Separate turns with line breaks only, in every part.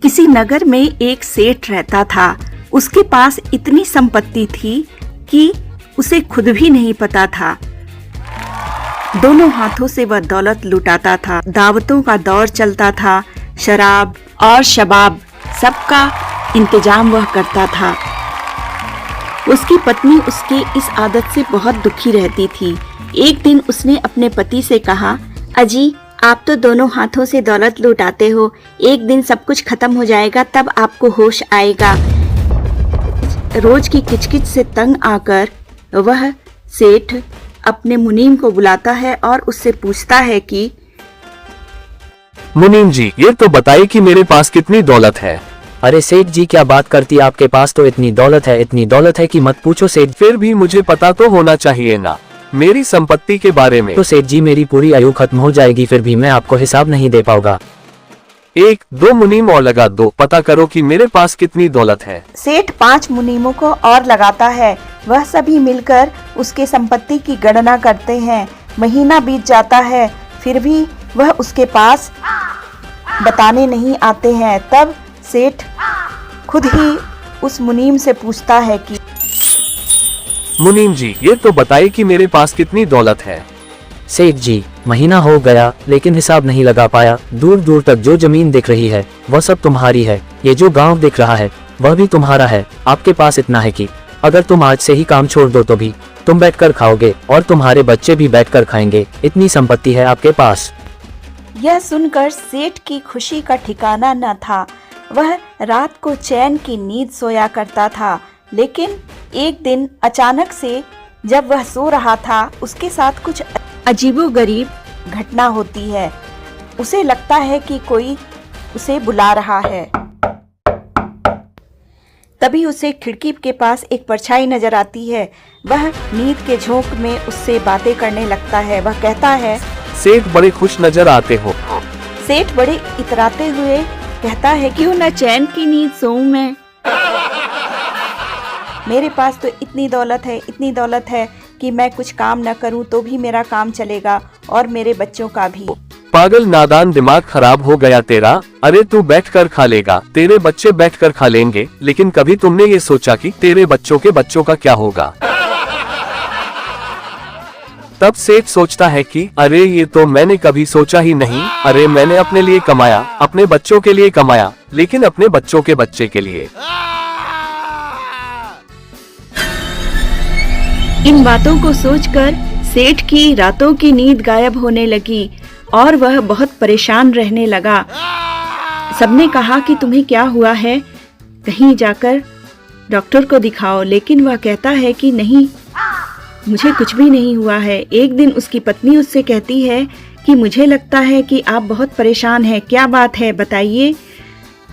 किसी नगर में एक सेठ रहता था। उसके पास इतनी संपत्ति थी कि उसे खुद भी नहीं पता था। दोनों हाथों से वह दौलत लुटाता था। दावतों का दौर चलता था, शराब और शबाब सबका इंतजाम वह करता था। उसकी पत्नी उसके इस आदत से बहुत दुखी रहती थी। एक दिन उसने अपने पति से कहा, अजी आप तो दोनों हाथों से दौलत लुटाते हो, एक दिन सब कुछ खत्म हो जाएगा तब आपको होश आएगा। रोज की किचकिच से तंग आकर वह सेठ अपने मुनीम को बुलाता है और उससे पूछता है कि
मुनीम जी, ये तो बताइए कि मेरे पास कितनी दौलत है।
अरे सेठ जी क्या बात करती, आपके पास तो इतनी दौलत है कि मत पूछो सेठ।
फिर भी मुझे पता तो होना चाहिए ना मेरी संपत्ति के बारे में।
तो सेठ जी मेरी पूरी आयु खत्म हो जाएगी, फिर भी मैं आपको हिसाब नहीं दे पाऊंगा।
1-2 मुनीम और लगा दो, पता करो कि मेरे पास कितनी दौलत है।
सेठ 5 मुनीमों को और लगाता है। वह सभी मिलकर उसके संपत्ति की गणना करते हैं। महीना बीत जाता है, फिर भी वह उसके पास बताने नहीं आते हैं। तब सेठ खुद ही उस मुनीम से पूछता है कि
मुनीम जी, ये तो बताइए कि मेरे पास कितनी दौलत है।
सेठ जी महीना हो गया लेकिन हिसाब नहीं लगा पाया। दूर दूर तक जो जमीन दिख रही है वह सब तुम्हारी है, ये जो गांव दिख रहा है वह भी तुम्हारा है। आपके पास इतना है कि अगर तुम आज से ही काम छोड़ दो तो भी तुम बैठकर खाओगे और तुम्हारे बच्चे भी बैठकर खाएंगे, इतनी संपत्ति है आपके पास।
यह सुनकर सेठ की खुशी का ठिकाना न था। वह रात को चैन की नींद सोया करता था, लेकिन एक दिन अचानक से जब वह सो रहा था उसके साथ कुछ अजीबोगरीब घटना होती है। उसे लगता है कि कोई उसे बुला रहा है। तभी उसे खिड़की के पास एक परछाई नजर आती है। वह नींद के झोंक में उससे बातें करने लगता है। वह कहता है,
सेठ बड़े खुश नजर आते हो।
सेठ बड़े इतराते हुए कहता है, क्यों न चैन की नींद सोऊं मैं। मेरे पास तो इतनी दौलत है कि मैं कुछ काम न करूं तो भी मेरा काम चलेगा और मेरे बच्चों का भी।
पागल नादान, दिमाग खराब हो गया तेरा। अरे तू बैठकर खा लेगा, तेरे बच्चे बैठकर खा लेंगे, लेकिन कभी तुमने ये सोचा कि तेरे बच्चों के बच्चों का क्या होगा। तब सेठ सोचता है कि अरे ये तो मैंने कभी सोचा ही नहीं। अरे मैंने अपने लिए कमाया, अपने बच्चों के लिए कमाया, लेकिन अपने बच्चों के बच्चे के लिए।
इन बातों को सोचकर सेठ की रातों की नींद गायब होने लगी और वह बहुत परेशान रहने लगा। सबने कहा कि तुम्हें क्या हुआ है, कहीं जाकर डॉक्टर को दिखाओ, लेकिन वह कहता है कि नहीं, मुझे कुछ भी नहीं हुआ है। एक दिन उसकी पत्नी उससे कहती है कि मुझे लगता है कि आप बहुत परेशान हैं, क्या बात है बताइए।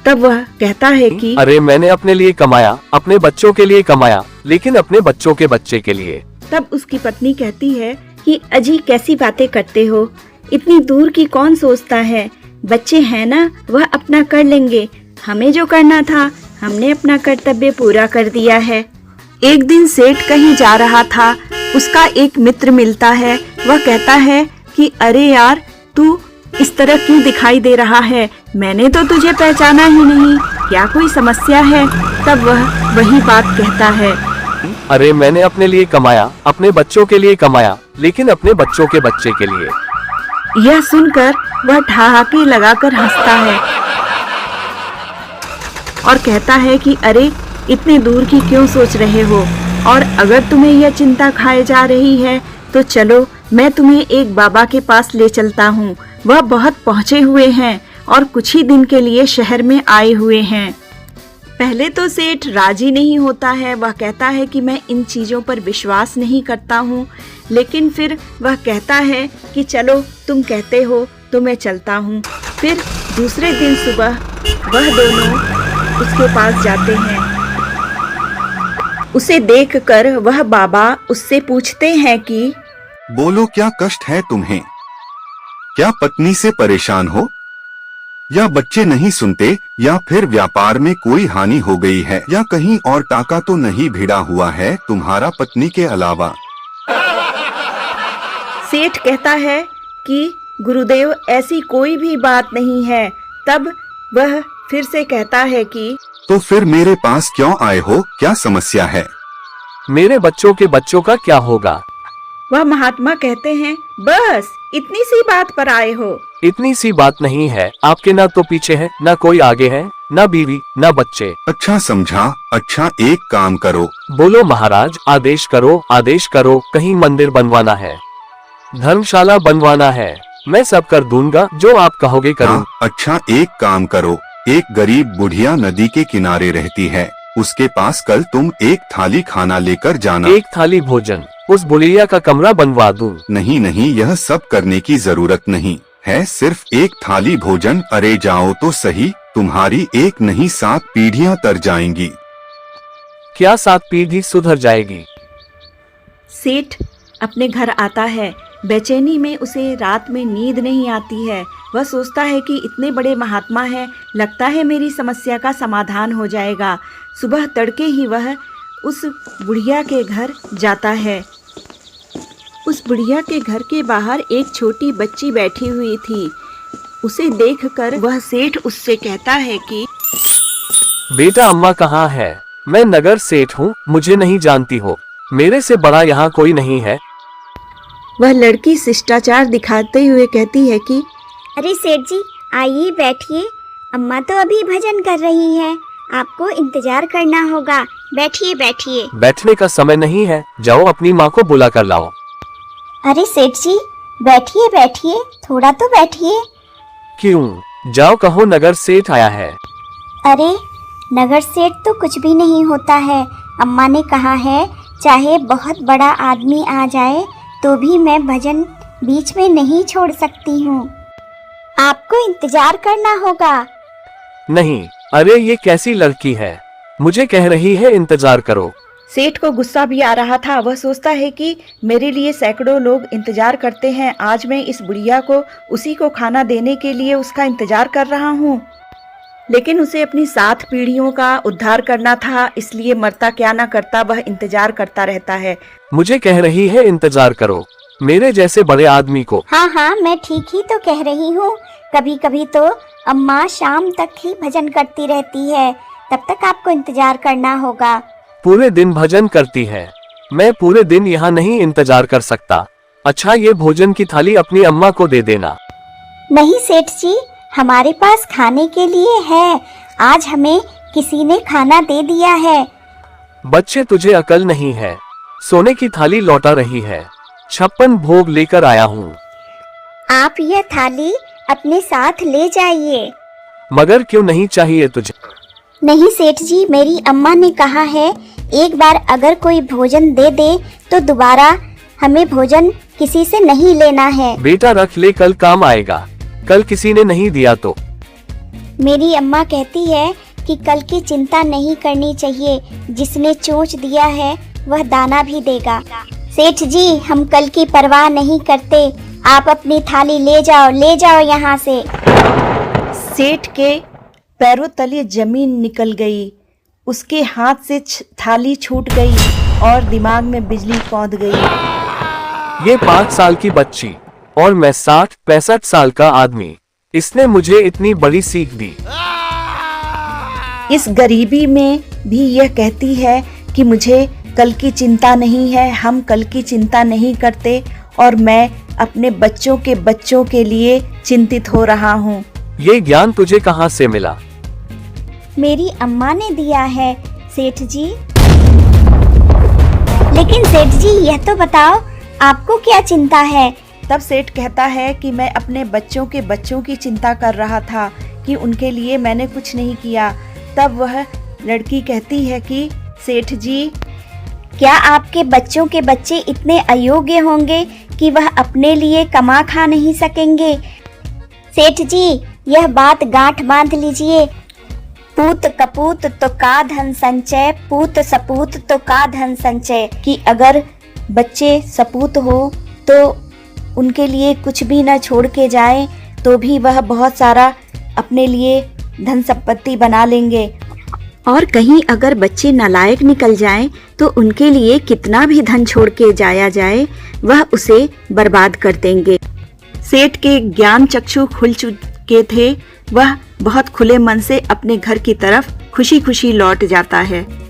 तब वह कहता है कि
अरे मैंने अपने लिए कमाया, अपने बच्चों के लिए कमाया, लेकिन अपने बच्चों के बच्चे के लिए।
तब उसकी पत्नी कहती है कि अजी कैसी बातें करते हो, इतनी दूर की कौन सोचता है, बच्चे हैं ना, वह अपना कर लेंगे, हमें जो करना था हमने अपना कर्तव्य पूरा कर दिया है। एक दिन सेठ कहीं जा रहा था, उसका एक मित्र मिलता है। वह कहता है कि अरे यार, तू इस तरह क्यों दिखाई दे रहा है, मैंने तो तुझे पहचाना ही नहीं, क्या कोई समस्या है। तब वह वही बात कहता है,
अरे मैंने अपने लिए कमाया, अपने बच्चों के लिए कमाया, लेकिन अपने बच्चों के बच्चे के लिए।
यह सुनकर वह ठहाके लगाकर हंसता है और कहता है कि अरे इतने दूर की क्यों सोच रहे हो, और अगर तुम्हें यह चिंता खाए जा रही है तो चलो मैं तुम्हें एक बाबा के पास ले चलता हूँ। वह बहुत पहुँचे हुए हैं और कुछ ही दिन के लिए शहर में आए हुए हैं। पहले तो सेठ राजी नहीं होता है। वह कहता है कि मैं इन चीज़ों पर विश्वास नहीं करता हूँ, लेकिन फिर वह कहता है कि चलो तुम कहते हो तो मैं चलता हूँ। फिर दूसरे दिन सुबह वह दोनों उसके पास जाते हैं। उसे देखकर वह बाबा उससे पूछते हैं कि
बोलो क्या कष्ट है तुम्हें, क्या पत्नी से परेशान हो, या बच्चे नहीं सुनते, या फिर व्यापार में कोई हानि हो गई है, या कहीं और टाका तो नहीं भिड़ा हुआ है तुम्हारा पत्नी के अलावा।
सेठ कहता है कि गुरुदेव ऐसी कोई भी बात नहीं है। तब वह फिर से कहता है कि
तो फिर मेरे पास क्यों आए हो, क्या समस्या है?
मेरे बच्चों के बच्चों का क्या होगा?
वह महात्मा कहते हैं, बस इतनी सी बात पर आए हो।
इतनी सी बात नहीं है, आपके ना तो पीछे है, ना कोई आगे है, ना बीवी, ना बच्चे।
अच्छा समझा। अच्छा एक काम करो।
बोलो महाराज, आदेश करो, कहीं मंदिर बनवाना है, धर्मशाला बनवाना है, मैं सब कर दूंगा, जो आप कहोगे करूँ।
हाँ, अच्छा एक काम करो। एक गरीब बुढ़िया नदी के किनारे रहती है, उसके पास कल तुम एक थाली खाना लेकर जाना।
एक थाली भोजन, उस बुढ़िया का कमरा बनवा दूं?
नहीं नहीं, यह सब करने की जरूरत नहीं है, सिर्फ एक थाली भोजन। अरे जाओ तो सही, तुम्हारी एक नहीं 7 पीढ़ियां तर जाएंगी।
क्या 7 पीढ़ी सुधर जाएगी?
सेठ अपने घर आता है। बेचैनी में उसे रात में नींद नहीं आती है। वह सोचता है कि इतने बड़े महात्मा हैं, लगता है मेरी समस्या का समाधान हो जाएगा। सुबह तड़के ही वह उस बुढ़िया के घर जाता है। उस बुढ़िया के घर के बाहर एक छोटी बच्ची बैठी हुई थी। उसे देखकर वह सेठ उससे कहता है कि
बेटा अम्मा कहाँ है? मैं नगर सेठ हूँ, मुझे नहीं जानती हो, मेरे से बड़ा यहाँ कोई नहीं है।
वह लड़की शिष्टाचार दिखाते हुए कहती है कि
अरे सेठ जी, आइए बैठिए, अम्मा तो अभी भजन कर रही है, आपको इंतजार करना होगा, बैठिए बैठिए।
बैठने का समय नहीं है, जाओ अपनी माँ को बुला कर लाओ।
अरे सेठ जी, बैठिए बैठिए, थोड़ा तो बैठिए।
क्यों? जाओ कहो नगर सेठ आया है।
अरे नगर सेठ तो कुछ भी नहीं होता है, अम्मा ने कहा है चाहे बहुत बड़ा आदमी आ जाए तो भी मैं भजन बीच में नहीं छोड़ सकती हूँ, आपको इंतजार करना होगा।
नहीं, अरे ये कैसी लड़की है, मुझे कह रही है इंतजार करो।
सेठ को गुस्सा भी आ रहा था। वह सोचता है कि मेरे लिए सैकड़ों लोग इंतजार करते हैं, आज मैं इस बुढ़िया को उसी को खाना देने के लिए उसका इंतजार कर रहा हूँ। लेकिन उसे अपनी 7 पीढ़ियों का उद्धार करना था, इसलिए मरता क्या ना करता वह इंतजार करता रहता है।
मुझे कह रही है इंतजार करो, मेरे जैसे बड़े आदमी को।
हाँ हाँ, मैं ठीक ही तो कह रही हूँ, कभी कभी तो अम्मा शाम तक ही भजन करती रहती है, तब तक आपको इंतजार करना होगा।
पूरे दिन भजन करती है, मैं पूरे दिन यहाँ नहीं इंतजार कर सकता। अच्छा ये भोजन की थाली अपनी अम्मा को दे देना।
नहीं सेठ जी, हमारे पास खाने के लिए है, आज हमें किसी ने खाना दे दिया है।
बच्चे तुझे अकल नहीं है, सोने की थाली लौटा रही है, 56 भोग लेकर आया हूँ।
आप यह थाली अपने साथ ले जाइए।
मगर क्यों नहीं चाहिए तुझे?
नहीं सेठ जी, मेरी अम्मा ने कहा है एक बार अगर कोई भोजन दे दे तो दोबारा हमें भोजन किसी से नहीं लेना है।
बेटा रख ले, कल काम आएगा, कल किसी ने नहीं दिया तो।
मेरी अम्मा कहती है कि कल की चिंता नहीं करनी चाहिए, जिसने चोंच दिया है वह दाना भी देगा। सेठ जी, हम कल की परवाह नहीं करते, आप अपनी थाली ले जाओ यहाँ से।
सेठ के पैरों तले जमीन निकल गई, उसके हाथ से थाली छूट गई और दिमाग में बिजली कौंध गई।
ये 5 साल की बच्ची और मैं 60-65 साल का आदमी, इसने मुझे इतनी बड़ी सीख दी।
इस गरीबी में भी यह कहती है कि मुझे कल की चिंता नहीं है, हम कल की चिंता नहीं करते और मैं अपने बच्चों के लिए चिंतित हो रहा हूँ।
ये ज्ञान तुझे कहाँ से मिला?
मेरी अम्मा ने दिया है सेठ जी। लेकिन सेठ जी, यह तो बताओ आपको क्या चिंता है?
तब सेठ कहता है कि मैं अपने बच्चों की चिंता कर रहा था कि उनके लिए मैंने कुछ नहीं किया। तब वह लड़की कहती है कि सेठ जी,
क्या आपके बच्चों के बच्चे इतने अयोग्य होंगे कि वह अपने लिए कमा खा नहीं सकेंगे? सेठ जी, यह बात गांठ बांध लीजिए, पूत कपूत तो का धन संचय, पूत सपूत तो का धन संचय, कि अगर बच्चे सपूत हो तो उनके लिए कुछ भी न छोड़ के जाए तो भी वह बहुत सारा अपने लिए धन संपत्ति बना लेंगे, और कहीं अगर बच्चे नालायक निकल जाएं तो उनके लिए कितना भी धन छोड़ के जाया जाए वह उसे बर्बाद कर देंगे।
सेठ के ज्ञान चक्षु खुल चुके थे, वह बहुत खुले मन से अपने घर की तरफ खुशी खुशी लौट जाता है।